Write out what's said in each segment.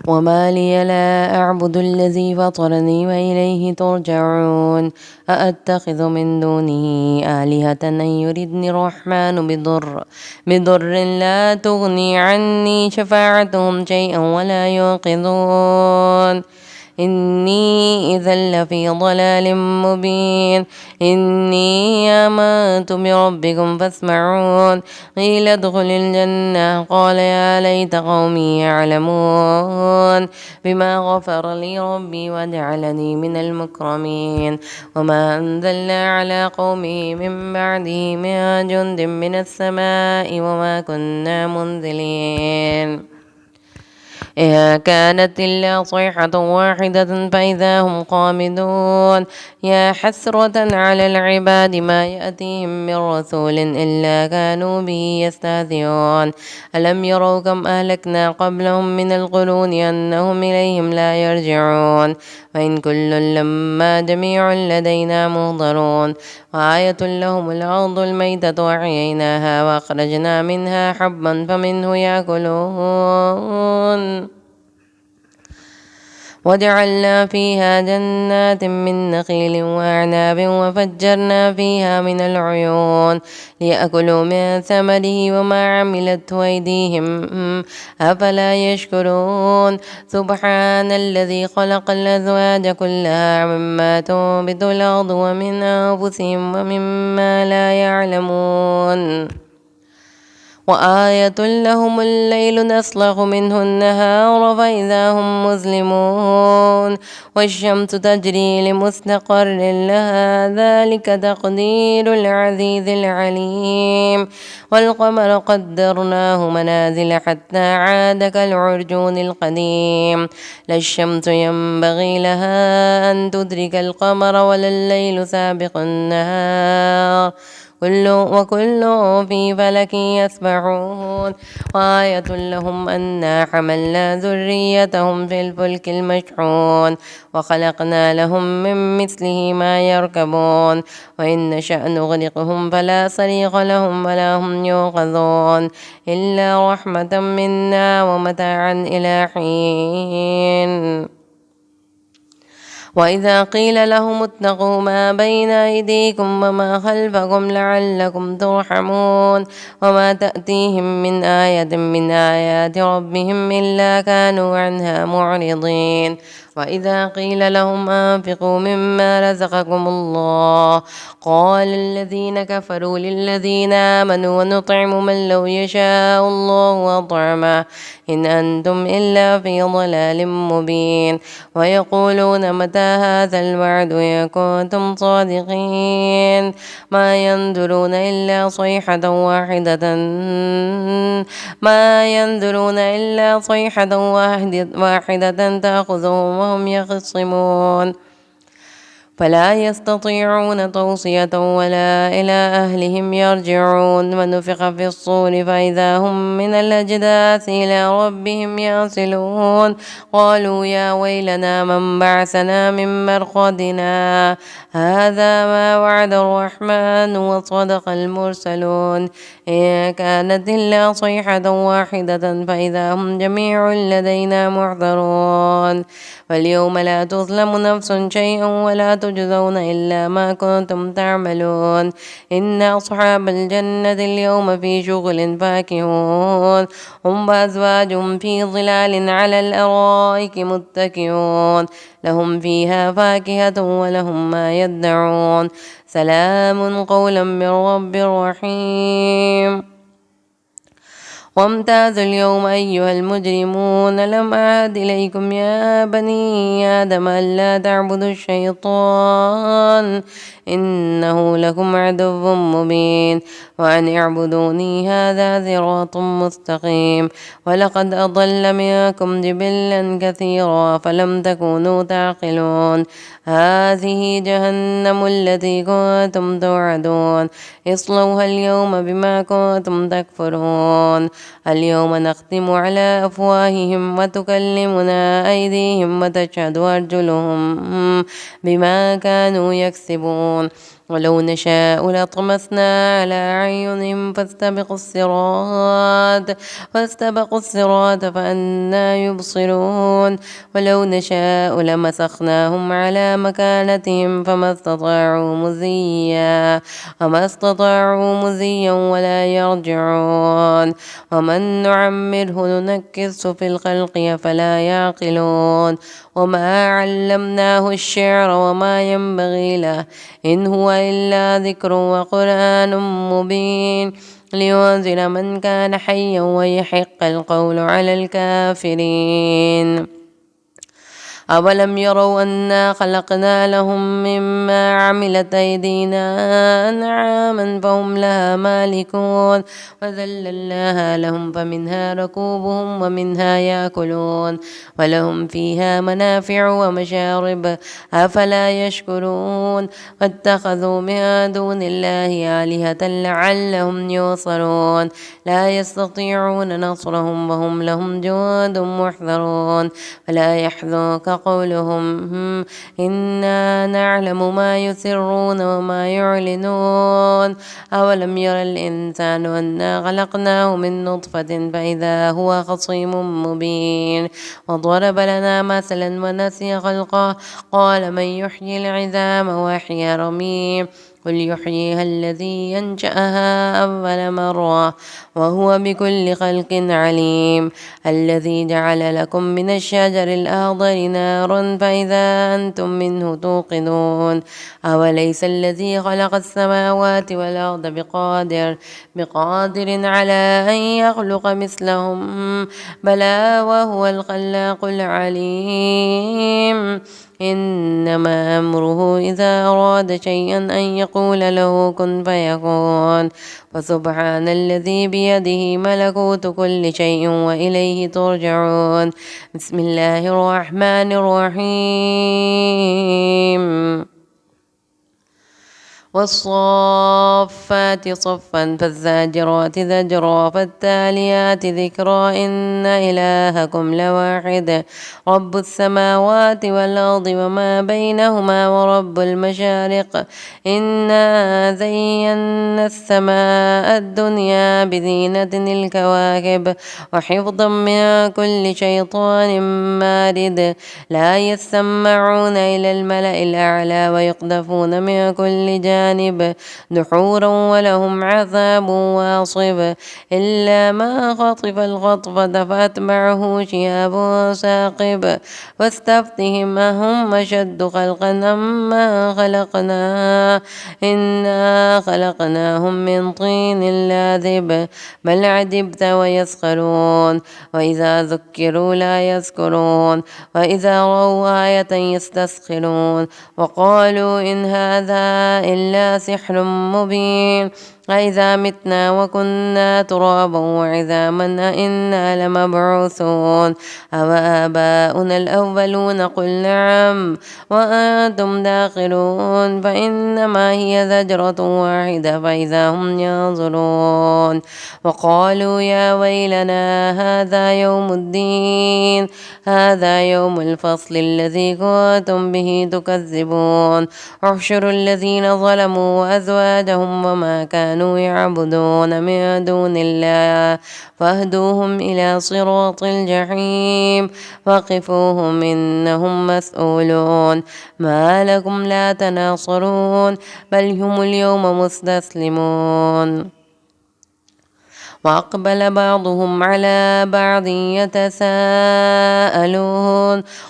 وما لي لا أعبد الذي فطرني وإليه ترجعون أأتخذ من دونه آلهة أن يردني الرحمن بضر لا تغني عني شفاعتهم شيئا ولا ينقذون إني إذا لفي ضلال مبين إني آمنت بربكم فاسمعون قيل ادخل الجنة قال يا ليت قومي يعلمون بما غفر لي ربي وجعلني من المكرمين وما أنزلنا على قومه من بعده من جند من السماء وما كنا منزلين إذا كانت إلا صيحة واحدة فإذا هم خامدون يا حسرة على العباد ما يأتيهم من رسول إلا كانوا به يستهزئون ألم يروا كم أهلكنا قبلهم من القرون أنهم إليهم لا يرجعون وإن كل لما جميع لدينا محضرون وآية لهم الأرض الميتة وأحييناها وأخرجنا منها حبا فمنه يأكلون وجعلنا فيها جنات من نخيل وأعناب وفجرنا فيها من العيون ليأكلوا من ثمره وما عملته أيديهم أفلا يشكرون سبحان الذي خلق الأزواج كلها مما تنبت الأرض ومن أنفسهم ومما لا يعلمون وآية لهم الليل نسلخ منه النهار فإذا هم مظلمون والشمس تجري لمستقر لها ذلك تقدير العزيز العليم والقمر قدرناه منازل حتى عاد كالعرجون القديم لا الشمس ينبغي لها أن تدرك القمر ولا الليل سابق النهار وكل في فلك يسبحون وآية لهم أنا حملنا ذريتهم في الفلك المشحون وخلقنا لهم من مثله ما يركبون وإن نشأ نغرقهم فلا صريخ لهم ولا هم يوقظون إلا رحمة منا ومتاعا إلى حين وإذا قيل لهم اتقوا ما بين أيديكم وما خلفكم لعلكم ترحمون وما تأتيهم من آية من آيات ربهم إلا كانوا عنها معرضين وإذا قيل لهم أنفقوا مما رزقكم الله قال الذين كفروا للذين آمنوا ونطعم من لو يشاء الله أطعمه إن أنتم إلا في ضلال مبين ويقولون متى هذا الوعد إن كنتم صادقين ما ينظرون إلا صيحة واحدة تأخذهم وهم يخصمون فلا يستطيعون توصية ولا إلى أهلهم يرجعون ونفخ في الصور فإذا هم من الأجداث إلى ربهم يصلون قالوا يا ويلنا من بعثنا من مرقدنا هذا ما وعد الرحمن وصدق المرسلون إن كانت إلا صيحة واحدة فإذا هم جميع لدينا محضرون فاليوم لا تظلم نفس شيئا ولا تجزون إلا ما كنتم تعملون إن أصحاب الجنة اليوم في شغل فاكهون هم وأزواجهم في ظلال على الأرائك متكئون لهم فيها فاكهة ولهم ما يدعون سلام قولا من رب رحيم وامتازوا اليوم أيها المجرمون لم أعهد إليكم يا بني آدم ألا تعبدوا الشيطان إنه لكم عدو مبين وأن اعبدوني هذا صراط مستقيم ولقد أضل منكم جبلا كثيرا فلم تكونوا تعقلون هذه جهنم التي كنتم توعدون اصلوها اليوم بما كنتم تكفرون اليوم نختم على أفواههم وتكلمنا أيديهم وتشهد أرجلهم بما كانوا يكسبون ولو نشاء لطمسنا على أعينهم فاستبقوا الصراط فأنى يبصرون ولو نشاء لمسخناهم على مكانتهم فما استطاعوا مزيا ولا يرجعون ومن نعمره ننكسه في الخلق أفلا يعقلون وما علمناه الشعر وما ينبغي له إن هو إلا ذكر وقرآن مبين لينذر من كان حيا ويحق القول على الكافرين أولم يروا أنا خلقنا لهم مما عملت أيدينا أنعاما فهم لها مالكون وذللناها لهم فمنها ركوبهم ومنها يأكلون ولهم فيها منافع ومشارب أفلا يشكرون واتخذوا من دون الله آلهة لعلهم يوصلون لا يستطيعون نصرهم وهم لهم جند محضرون ولا يحزنك قولهم إنا نعلم ما يسرون وما يعلنون أولم ير الإنسان أنا خلقناه من نطفة فإذا هو خصيم مبين وضرب لنا مثلا ونسي خلقه قال من يحيي العظام ويحيي رميم قل يحييها الذي ينشأها أول مرة وهو بكل خلق عليم الذي جعل لكم من الشجر الأخضر نارا فإذا أنتم منه توقدون أوليس الذي خلق السماوات والأرض بقادر على أن يخلق مثلهم بلى وهو الخلاق العليم إنما أمره إذا أراد شيئا أن يقول له كن فيكون فسبحان الذي بيده ملكوت كل شيء وإليه ترجعون بسم الله الرحمن الرحيم والصافات صفا فالزاجرات زجرا فالتاليات ذكرا إن إلهكم لواحد رب السماوات والأرض وما بينهما ورب المشارق إنا زينا السماء الدنيا بزينة الكواكب وحفظا من كل شيطان مارد لا يسمعون إلى الملأ الأعلى ويقذفون من كل جانب دحورا ولهم عذاب واصب إلا ما خطف الخطفة فأتبعه شهاب ثاقب واستفتهم أهم أشد خلقا أما خلقنا إنا خلقناهم من طين لاذب بل عجبت ويسخرون وإذا ذكروا لا يذكرون وإذا رأوا آية يستسخرون وقالوا إن هذا إلا سحر مبين أإذا متنا وكنا ترابا وعظاما أإنا لمبعوثون أوآباؤنا الأولون قل نعم وأنتم داخلون فإنما هي زجرة واحدة فإذا هم ينظرون وقالوا يا ويلنا هذا يوم الفصل الذي كنتم به تكذبون احشروا الذين ظلموا وأزواجهم وما كانوا يعبدون من دون الله فاهدوهم إلى صراط الجحيم وقفوهم إنهم مسؤولون ما لكم لا تناصرون بل هم اليوم مستسلمون وأقبل بعضهم على بعض يتساءلون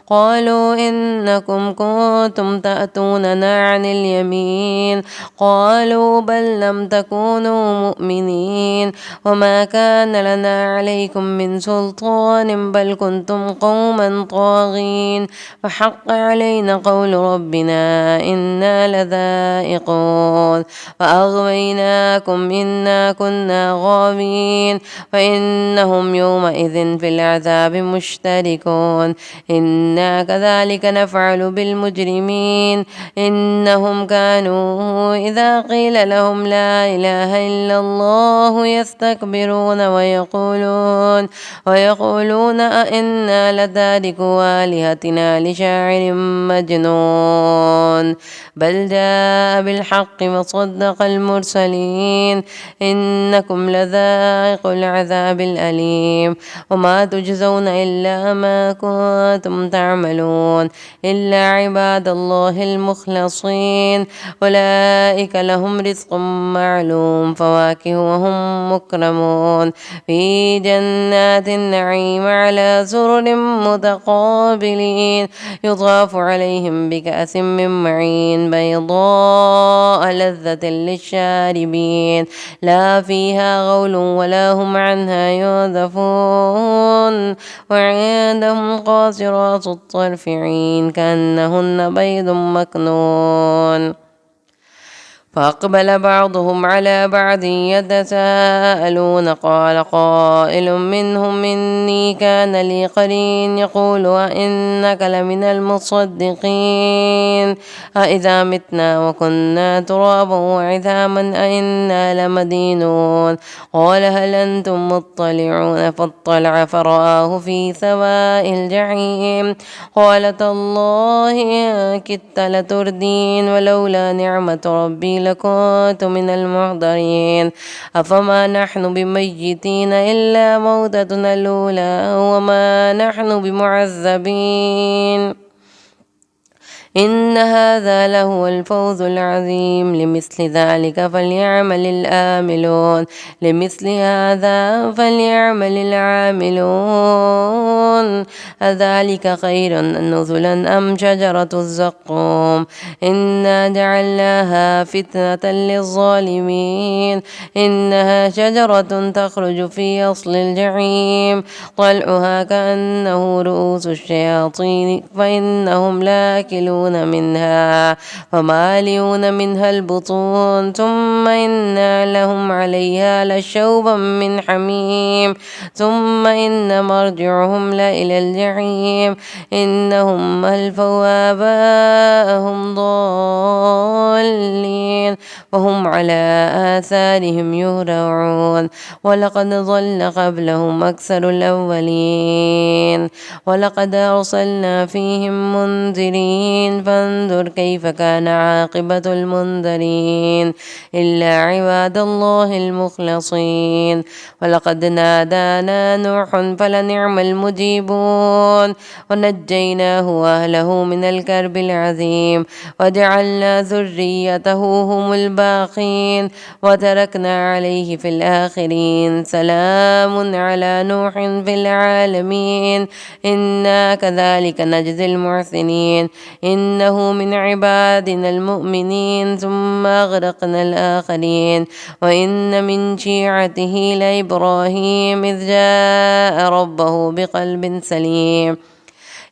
قالوا إنكم كنتم تأتوننا عن اليمين قالوا بل لم تكونوا مؤمنين وما كان لنا عليكم من سلطان بل كنتم قوما طاغين فحق علينا قول ربنا إنا لذائقون فأغويناكم إنا كنا غاوين المجرمين فإنهم يومئذ في العذاب مشتركون إنا كذلك نفعل بالمجرمين إنهم كانوا إذا قيل لهم لا إله إلا الله يستكبرون ويقولون أئنا لتاركوا آلهتنا لشاعر مجنون بل جاء بالحق وصدق المرسلين إنكم لذائق العذاب الأليم وما تجزون إلا ما كنتم تعملون إلا عباد الله المخلصين أولئك لهم رزق معلوم فواكه وهم مكرمون في جنات النعيم على سرر متقابلين يطاف عليهم بكأس من معين بيضاء لذة للشاربين لا فيها غول ولا هم عنها ينزفون وعندهم قاصرات الطرف عين كأنهن بيض مكنون فأقبل بعضهم على بعض يتساءلون قال قائل منهم إني كان لي قرين يقول وإنك لمن المصدقين أإذا متنا وكنا ترابا وعظاما أإنا لمدينون قال هل أنتم مطلعون فاطلع فرآه في سواء الجحيم قال تالله إن كدت لتردين ولولا نعمة ربي لكنت من المحضرين أفما نحن بميتين إلا موتتنا الأولى وما نحن بمعذبين إن هذا لهو الفوز العظيم لمثل ذلك فليعمل الآملون لمثل هذا فليعمل العاملون أذلك خير نزلا أم شجرة الزقوم إنا جعلناها فتنة للظالمين إنها شجرة تخرج في أصل الجحيم طلعها كأنه رؤوس الشياطين فإنهم لاكلون منها فمالئون منها البطون ثم إن لهم عليها لشوبا من حميم ثم إن مرجعهم لإلى الجحيم إنهم ألفوا آباءهم ضالين وهم على آثارهم يهرعون ولقد ضل قبلهم أكثر الأولين ولقد أرسلنا فيهم منذرين فانظر كيف كان عاقبة المنذرين إلا عباد الله المخلصين ولقد نادانا نوح فلنعم المجيبون ونجيناه وأهله من الكرب العظيم وجعلنا ذريته هم الباقين وتركنا عليه في الآخرين سلام على نوح في العالمين إنا كذلك نجزي المحسنين إنه من عبادنا المؤمنين ثم أغرقنا الآخرين وإن من شيعته لإبراهيم إذ جاء ربه بقلب سليم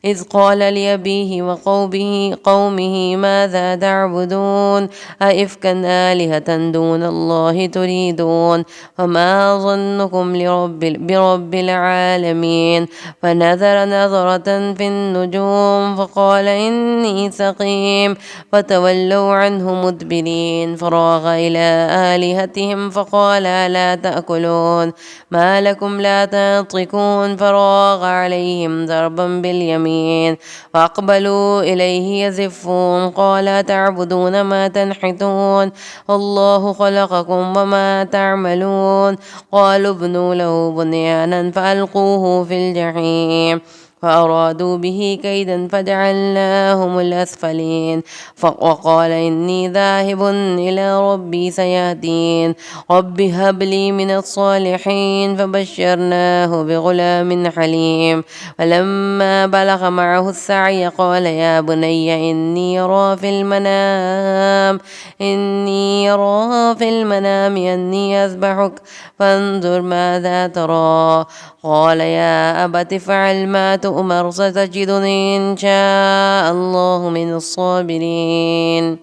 إذ قال لأبيه وقومه ماذا تعبدون أئفكا آلهة دون الله تريدون وما ظنكم برب العالمين فنظر نظرة في النجوم فقال إني سقيم فتولوا عنه مدبرين فراغ إلى آلهتهم فقال لا تأكلون ما لكم لا تنطقون فراغ عليهم ضربا باليمين وأقبلوا إليه يزفون قال تعبدون ما تنحتون الله خلقكم وما تعملون قالوا ابنوا له بنيانا فألقوه في الجحيم فأرادوا به كيدا فجعلناهم الأسفلين وقال إني ذاهب إلى ربي سيهدين رب هب لي من الصالحين فبشرناه بغلام حليم فلما بلغ معه السعي قال يا بني إني أرى في المنام أني أذبحك فانظر ماذا ترى قال يا أبت افعل ما تؤمر ستجدني إن شاء الله من الصابرين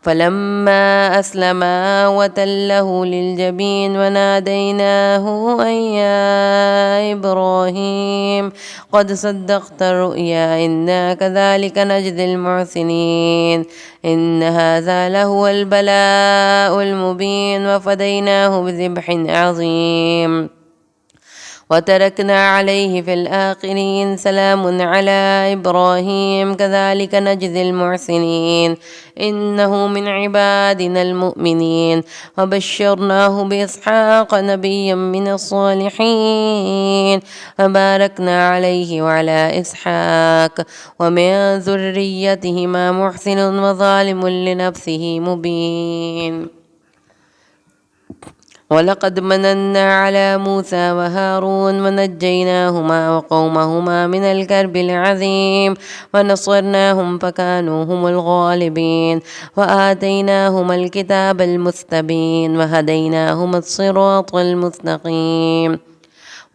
فلما أسلما وتله للجبين وناديناه أن يا إبراهيم قد صدقت الرؤيا إنا كذلك نجزي المحسنين إن هذا لهو البلاء المبين وفديناه بذبح عظيم وتركنا عليه في الآخرين سلام على إبراهيم كذلك نجزي المحسنين إنه من عبادنا المؤمنين وبشرناه بإسحاق نبيا من الصالحين وباركنا عليه وعلى إسحاق ومن ذريتهما محسن وظالم لنفسه مبين ولقد مننا على موسى وهارون ونجيناهما وقومهما من الكرب العظيم ونصرناهم فكانوا هم الغالبين وآتيناهما الكتاب المستبين وهديناهما الصراط المستقيم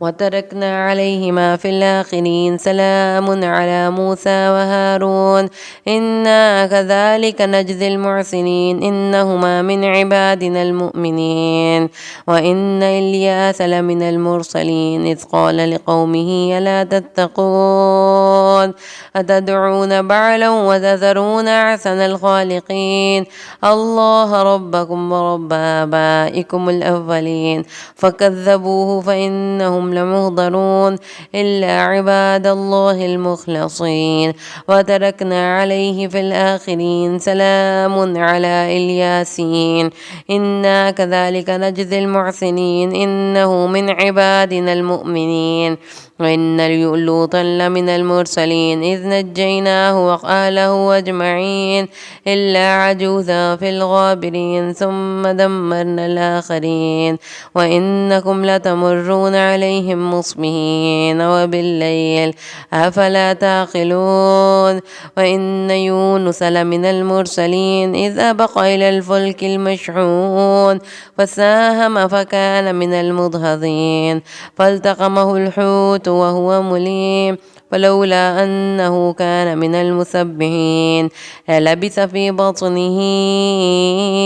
وتركنا عليهما في الآخرين سلام على موسى وهارون إنا كذلك نجزي المحسنين إنهما من عبادنا المؤمنين وإن إلياس لمن المرسلين إذ قال لقومه ألا تتقون أتدعون بعلا وتذرون أحسن الخالقين الله ربكم ورب آبائكم الأولين فكذبوه فإنهم لمهضرون إلا عباد الله المخلصين وتركنا عليه في الآخرين سلام على الياسين إنا كذلك نجزي المحسنين إنه من عبادنا المؤمنين وإن لوطا لمن المرسلين إذ نجيناه وأهله أجمعين إلا عجوزا في الغابرين ثم دمرنا الآخرين وإنكم لتمرون عليهم مصبحين وبالليل أفلا تعقلون وإن يونس لمن المرسلين إذ أبق إلى الفلك المشحون فساهم فكان من المدحضين فالتقمه الحوت وهو مليم فلولا أنه كان من المسبحين للبث في بطنه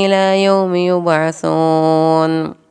إلى يوم يبعثون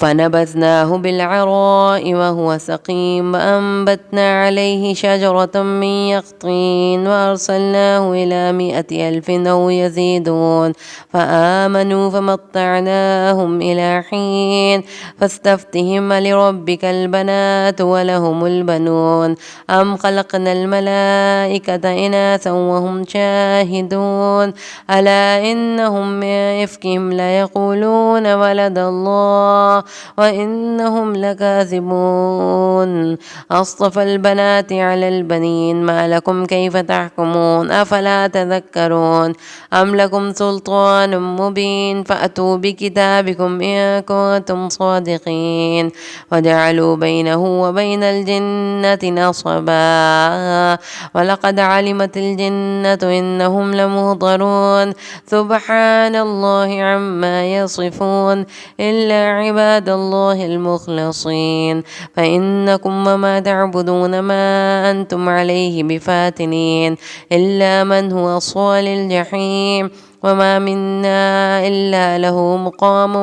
فنبذناه بالعراء وهو سقيم وأنبتنا عليه شجرة من يقطين وأرسلناه إلى 100,000 أو يزيدون فآمنوا فمتعناهم إلى حين فاستفتهم لربك البنات ولهم البنون أم خلقنا الملائكة إناثا وهم شاهدون ألا إنهم من إفكهم ليقولون ولد الله وإنهم لكاذبون أصطفى البنات على البنين ما لكم كيف تحكمون أفلا تذكرون أم لكم سلطان مبين فأتوا بكتابكم إن كنتم صادقين وجعلوا بينه وبين الجنة نصبا ولقد علمت الجنة إنهم لمهضرون سبحان الله عما يصفون إلا عباد الله المخلصين فإنكم وما تعبدون ما أنتم عليه بفاتنين إلا من هو صال الجحيم وما منا إلا له مقام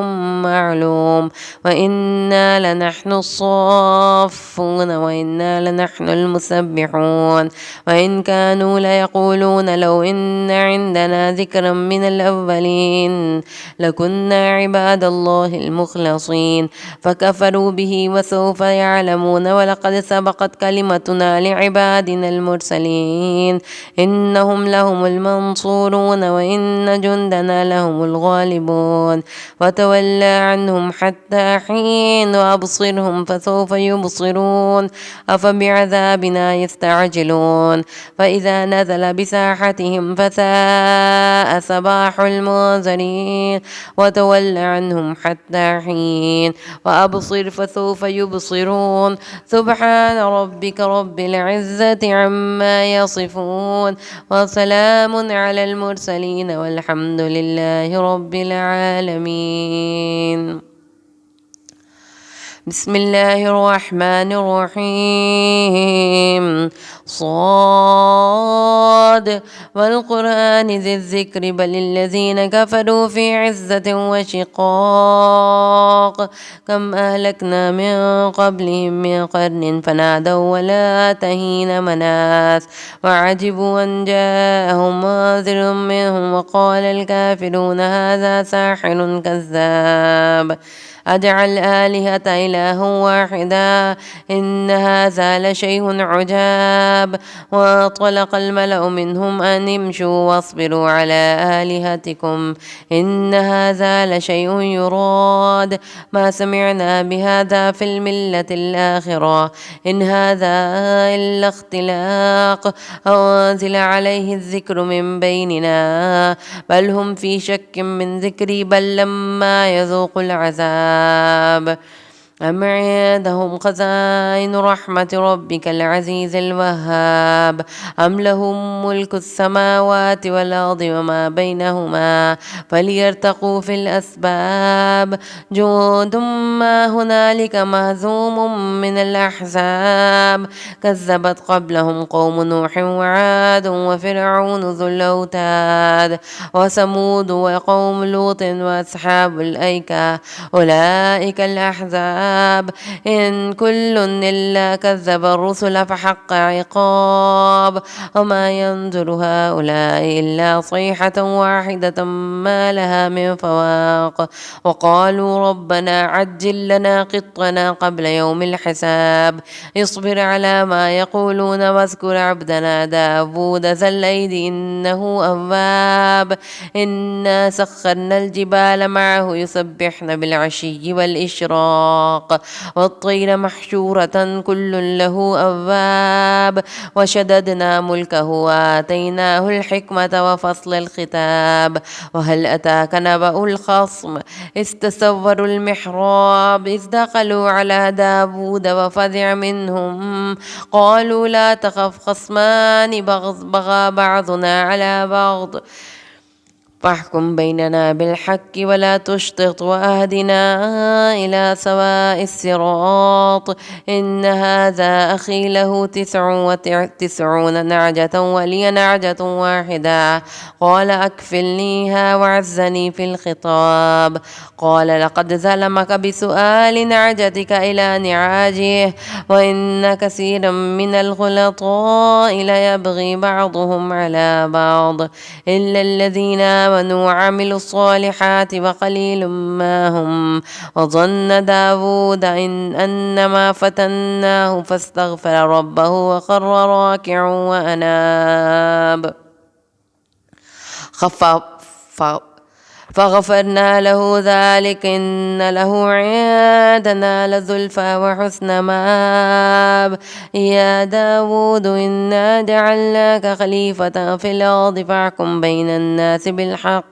معلوم وإنا لنحن الصافون وإنا لنحن المسبحون وإن كانوا ليقولون لو إن عندنا ذكرا من الأولين لكنا عباد الله المخلصين فكفروا به وسوف يعلمون ولقد سبقت كلمتنا لعبادنا المرسلين إنهم لهم المنصورون وإن جندنا لهم الغالبون وتولى عنهم حتى حين وأبصرهم فسوف يبصرون أفبعذابنا يستعجلون فإذا نزل بساحتهم فساء صباح المنذرين وتولى عنهم حتى حين وأبصر فسوف يبصرون سبحان ربك رب العزة عما يصفون وسلام على المرسلين والحمد لله رب العالمين. بسم الله الرحمن الرحيم صاد والقرآن ذي الذكر بل الذين كفروا في عزة وشقاق كم أهلكنا من قبلهم من قرن فنادوا ولا تهين مناس وعجبوا أن جاءهم منذر منهم وقال الكافرون هذا ساحر كذاب أجعل آلهة إله واحدا إن هذا لشيء عجاب وانطلق الملأ منهم أن امشوا واصبروا على آلهتكم إن هذا لشيء يراد ما سمعنا بهذا في الملة الآخرة إن هذا إلا اختلاق أنزل عليه الذكر من بيننا بل هم في شك من ذكري بل لما يذوقوا العذاب أم عندهم خزائن رحمة ربك العزيز الوهاب أم لهم ملك السماوات والأرض وما بينهما فليرتقوا في الأسباب جند ما هنالك مهزوم من الأحزاب كذبت قبلهم قوم نوح وعاد وفرعون ذو الأوتاد وثمود وقوم لوط وأصحاب الأيكة أولئك الأحزاب إن كل إلا كذب الرسل فحق عقاب وما ينظر هؤلاء إلا صيحة واحدة ما لها من فواق وقالوا ربنا عجل لنا قطنا قبل يوم الحساب اصبر على ما يقولون واذكر عبدنا داود ذا الأيد إنه أواب إنا سخرنا الجبال معه يسبحن بالعشي والإشراق والطير محشورة كل له أواب وشددنا ملكه وآتيناه الحكمة وفصل الخطاب وهل أتاك نبأ الخصم إذ تسوروا المحراب إذ دخلوا على داود وفزع منهم قالوا لا تخف خصمان بغى بعضنا على بعض فاحكم بيننا بالحق ولا تشطط وأهدنا إلى سواء الصراط إن هذا أخي له 99 نعجة ولي نعجة واحدة قال أكفلنيها وعزني في الخطاب قال لقد ظلمك بسؤال نعجتك إلى نعاجه وإن كثيرا من الخلطاء ليبغي بعضهم على بعض إلا الذين آمنوا وعملوا الصالحات وقليل ما هم وظن داود أنما فتناه فاستغفر ربه وخر راكعا وأناب فغفرنا له ذلك إن له عندنا لزلفى وحسن مآب يا داود إنا جعلناك خليفة في الأرض فاحكم بين الناس بالحق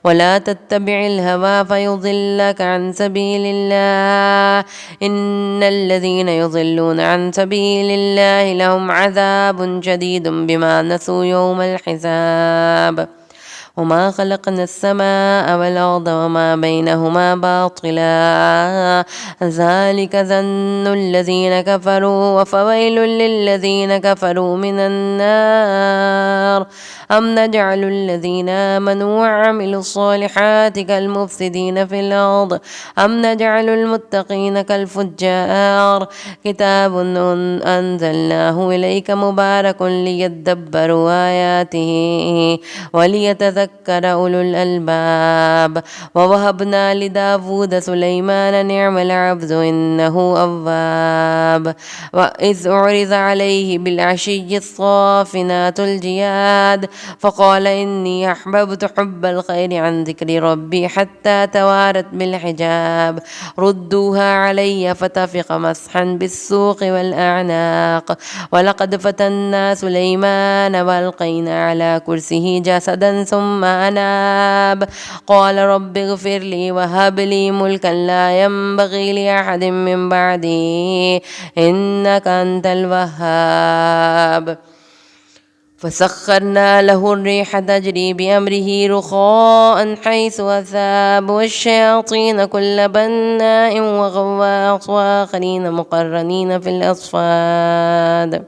ولا تتبع الهوى فيضلك عن سبيل الله إن الذين يضلون عن سبيل الله لهم عذاب شديد بما نسوا يوم الحساب وما خلقنا السماء والأرض وما بينهما باطلا ذلك ظن الذين كفروا وفويل للذين كفروا من النار أم نجعل الذين آمنوا وعملوا الصالحات كالمفسدين في الأرض أم نجعل المتقين كالفجار كتاب أنزلناه إليك مبارك ليدبروا آياته وليتذكر أولو الألباب ووهبنا لداود سليمان نعم العبد إنه أواب وإذ أعرض عليه بالعشي الصافنات الجياد فقال إني أحببت حب الخير عن ذكر ربي حتى توارت بالحجاب ردوها علي فتفق مسحا بالسوق والأعناق ولقد فتنا سليمان وألقينا على كرسيه جسدا ثم أناب قال رب اغفر لي وهب لي ملكا لا ينبغي لأحد من بعدي إنك أنت الوهاب فسخرنا له الريح تجري بأمره رخاء حيث أثاب والشياطين كل بناء وغواص وآخرين مقرنين في الأصفاد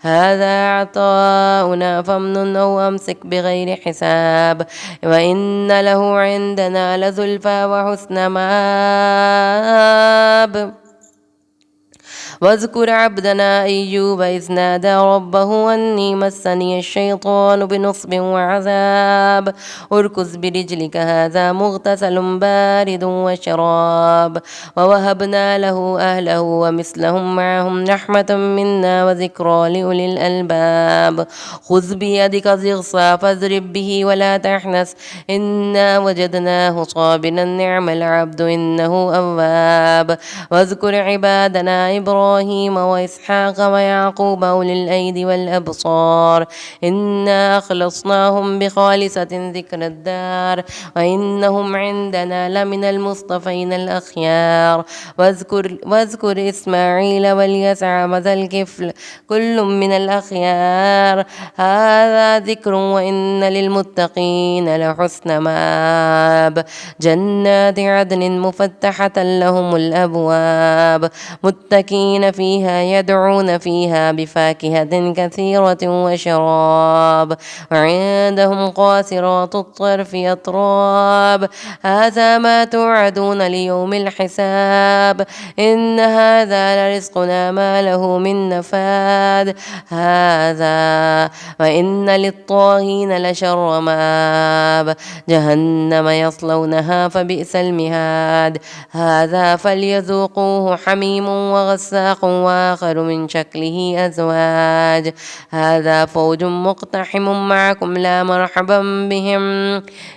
هذا عطاؤنا فامنن أو أمسك بغير حساب وإن له عندنا لزلفى وحسن مآب واذكر عبدنا أيوب إذ نادى ربه أني مسني الشيطان بنصب وعذاب اركض برجلك هذا مغتسل بارد وشراب ووهبنا له أهله ومثلهم معهم رحمة منا وذكرى لأولي الألباب خذ بيدك ضغصا فاضرب به ولا تحنث إنا وجدناه صابرا نعم العبد إنه أواب واذكر عبادنا إبراهيم وإسحاق ويعقوب أولي الأيدي والأبصار إنا أخلصناهم بخالصة ذكر الدار وإنهم عندنا لمن المصطفين الأخيار واذكر إسماعيل واليسع وذا الكفل كل من الأخيار هذا ذكر وإن للمتقين لحسن مآب جنات عدن مفتحة لهم الأبواب متكين فيها يدعون فيها بفاكهة كثيرة وشراب وعندهم قاصرات الطرف أتراب هذا ما توعدون ليوم الحساب إن هذا لرزقنا ما له من نفاد هذا وإن للطاغين لشر مآب جهنم يصلونها فبئس المهاد هذا فليذوقوه حميم وغساق وآخر من شكله أزواج هذا فوج مقتحم معكم لا مرحبا بهم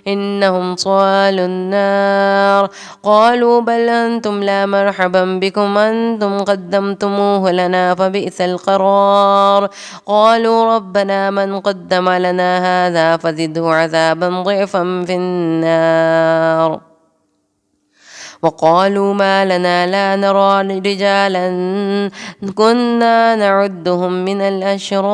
إنهم صالوا النار قالوا بل أنتم لا مرحبا بكم أنتم قدمتموه لنا فبئس القرار قالوا ربنا من قدم لنا هذا فزده عذابا ضعفا في النار وقالوا ما لنا لا نرى رجالا كنا نعدهم من الأشرار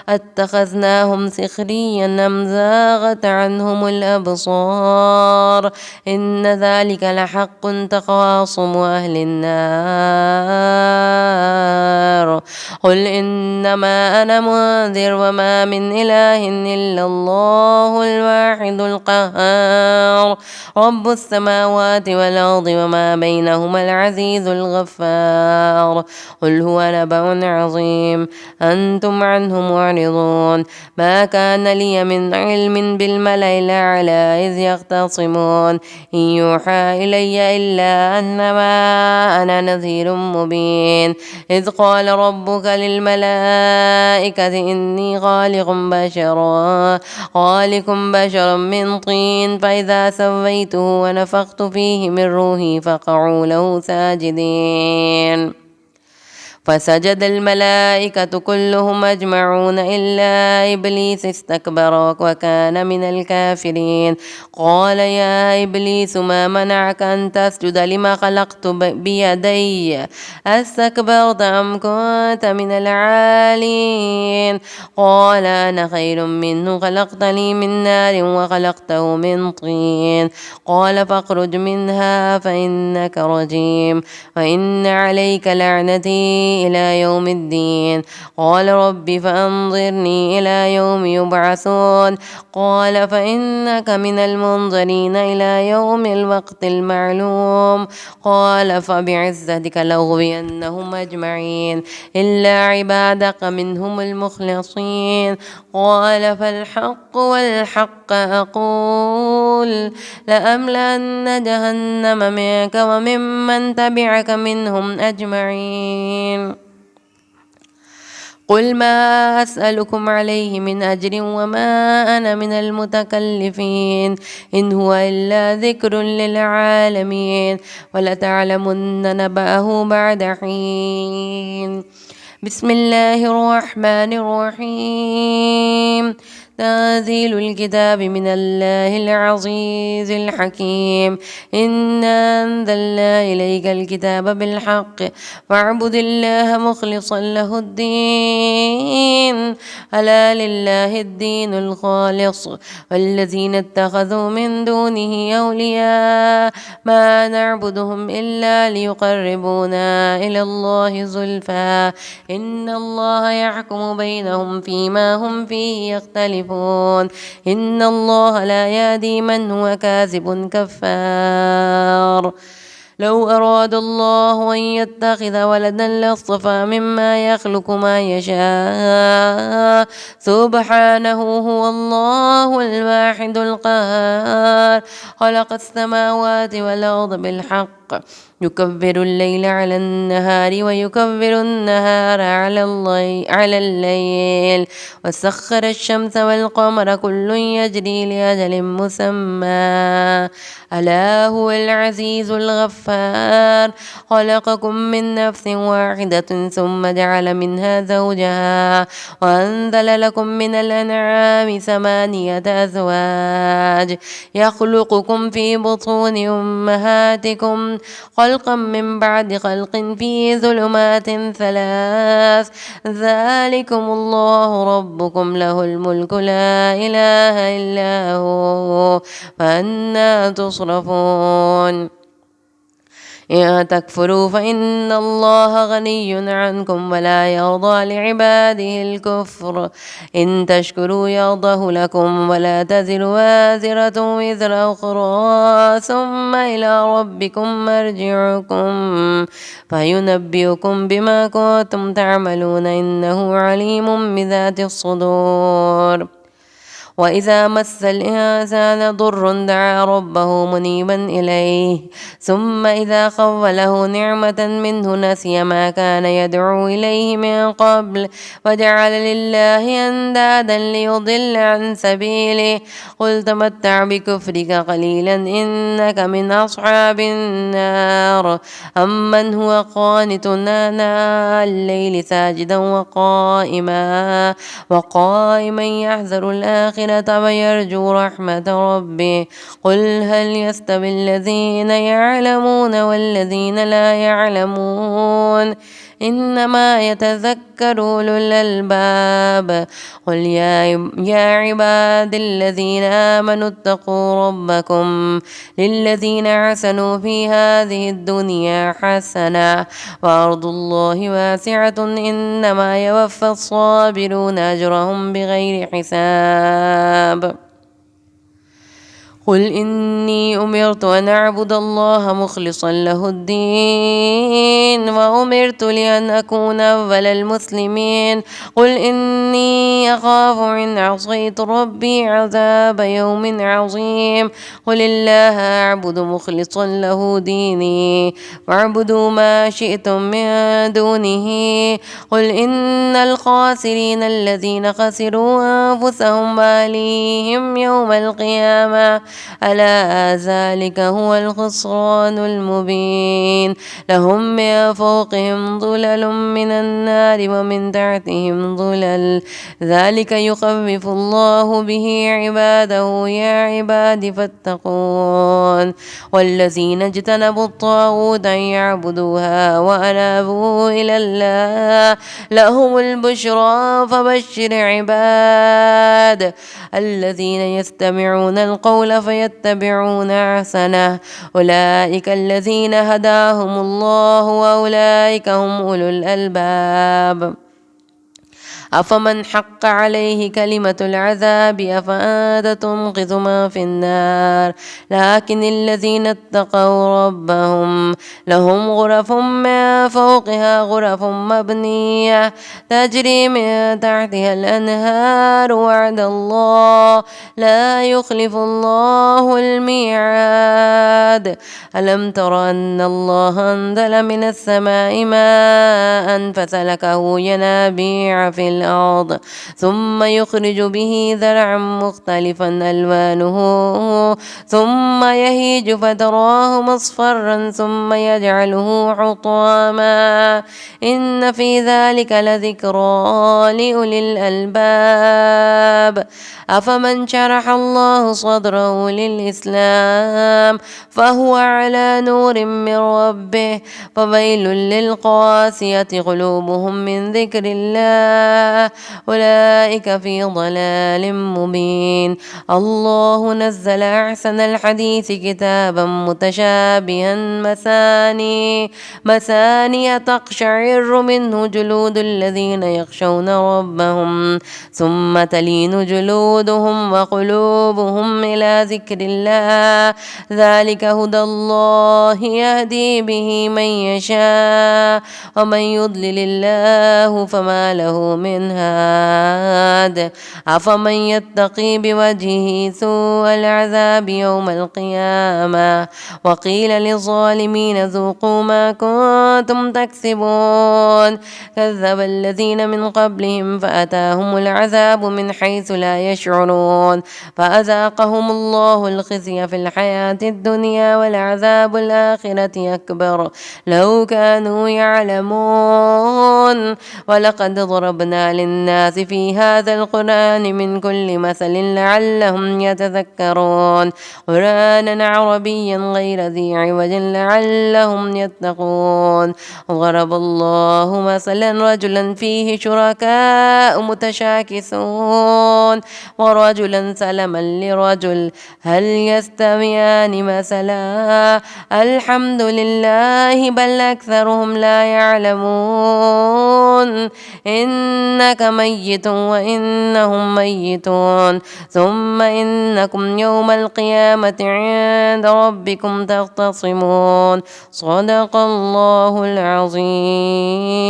اتخذناهم سخريا أم زاغت عنهم الأبصار إن ذلك لحق تخاصم أهل النار قل إنما أنا منذر وما من إله إلا الله الواحد القهار رب السماوات والأرض وما بينهما العزيز الغفار قل هو نبأ عظيم أنتم عنه معرضون ما كان لي من علم بالملأ الأعلى إذ يختصمون إن يوحى إلي إلا أنما أنا نذير مبين إذ قال ربك للملائكة إني خالق بشرا من طين فإذا سويته ونفخت فيه من روحي فقعوا له ساجدين فسجد الملائكة كلهم أجمعون إلا إبليس استكبر وكان من الكافرين قال يا إبليس ما منعك أن تسجد لما خلقت بيدي أستكبرت أم كنت من العالين قال أنا خير منه خلقتني من نار وخلقته من طين قال فاخرج منها فإنك رجيم وإن عليك لعنتي إلى يوم الدين قال رب فأنظرني إلى يوم يبعثون قال فإنك من المنظرين إلى يوم الوقت المعلوم قال فبعزتك لأغوينهم أجمعين إلا عبادك منهم المخلصين قال فالحق والحق أقول لأملأن جهنم منك وممن تبعك منهم أجمعين قل ما أسألكم عليه من أجر وما أنا من المتكلفين إن هو إلا ذكر للعالمين ولتعلمن نبأه بعد حين بسم الله الرحمن الرحيم تنزيل الكتاب من الله العزيز الحكيم. إنا أنزلنا إليك الكتاب بالحق فاعبد الله مخلصا له الدين ألا لله الدين الخالص والذين اتخذوا من دونه أولياء ما نعبدهم إلا ليقربونا إلى الله زلفى إن الله يحكم بينهم فيما هم فيه يختلفون إن الله لا يهدي من هو كاذب كفار. لو أراد الله أن يتخذ ولدا لاصطفى مما يخلق ما يشاء سبحانه هو الله الواحد القهار خلق السماوات والأرض بالحق يكبر الليل على النهار ويكبر النهار على الليل وسخر الشمس والقمر كل يجري لأجل مسمى ألا هو العزيز الغفار خلقكم من نفس واحدة ثم جعل منها زوجها وأنزل لكم من الأنعام 8 أزواج يخلقكم في بطون أمهاتكم خلقا من بعد خلق في ظلمات 3 ذلكم الله ربكم له الملك لا إله إلا هو فأنى تصرفون إن تكفروا فإن الله غني عنكم ولا يرضى لعباده الكفر إن تشكروا يرضه لكم ولا تزر وازرة وزر أخرى ثم إلى ربكم مرجعكم فينبئكم بما كنتم تعملون إنه عليم بذات الصدور. وإذا مس الإنسان ضر دعا ربه منيبا إليه ثم إذا خوله نعمة منه نسي ما كان يدعو إليه من قبل وجعل لله أندادا ليضل عن سبيله قل تمتع بكفرك قليلا إنك من أصحاب النار أمن هو قانت آناء الليل ساجدا وقائما يحذر الآخرة ويرجو رحمة ربه قل هل يستوي الذين يعلمون والذين لا يعلمون إنما يتذكر أولو الألباب قل يا عباد الذين آمنوا اتقوا ربكم للذين أحسنوا في هذه الدنيا حسنة وأرض الله واسعة إنما يوفى الصابرون أجرهم بغير حساب. قل إني أمرت أن أعبد الله مخلصا له الدين وأمرت لأن أكون أول المسلمين قل إني أخاف إن عصيت ربي عذاب يوم عظيم قل الله أعبد مخلصا له ديني واعبدوا ما شئتم من دونه قل إن الخاسرين الذين خسروا أنفسهم وأهليهم يوم القيامة ألا ذلك هو الخسران المبين لهم من فوقهم ظلل من النار ومن تحتهم ظلل ذلك يخوف الله به عباده يا عباد فاتقون والذين اجتنبوا الطاغوت أن يعبدوها وأنابوا إلى الله لهم البشرى فبشر عباد الذين يستمعون القول فيتبعون أحسنه أولئك الذين هداهم الله وأولئك هم أولو الألباب. أفمن حق عليه كلمة العذاب أفأنت تنقذ ما في النار لكن الذين اتقوا ربهم لهم غرف من فوقها غرف مبنية تجري من تحتها الأنهار وعد الله لا يخلف الله الميعاد ألم تر أن الله أنزل من السماء ماء فسلكه ينابيع في الأرض الأرض ثم يخرج به زرعا مختلفا ألوانه ثم يهيج فتراه مصفرا ثم يجعله حطاما إن في ذلك لذكرى لأولي الألباب أفمن شرح الله صدره للإسلام فهو على نور من ربه فويل للقاسية قلوبهم من ذكر الله أولئك في ضلال مبين الله نزل أحسن الحديث كتابا متشابها مثاني تقشعر منه جلود الذين يخشون ربهم ثم تلين جلودهم وقلوبهم إلى ذكر الله ذلك هدى الله يهدي به من يشاء ومن يضلل الله فما له من هاد أفمن يتقي بوجهه سوء العذاب يوم القيامة وقيل للظالمين ذوقوا ما كنتم تكسبون كذب الذين من قبلهم فأتاهم العذاب من حيث لا يشعرون فأذاقهم الله الخزي في الحياة الدنيا ولعذاب الآخرة أكبر لو كانوا يعلمون ولقد ضربنا للناس في هذا القرآن من كل مثل لعلهم يتذكرون قرآنا عربيا غير ذي عوج لعلهم يتقون ضرب الله مثلا رجلا فيه شركاء متشاكسون ورجلا سلما لرجل هل يستويان مثلا الحمد لله بل أكثرهم لا يعلمون إنك ميت وإنهم ميتون ثم إنكم يوم القيامة عند ربكم تختصمون صدق الله العظيم.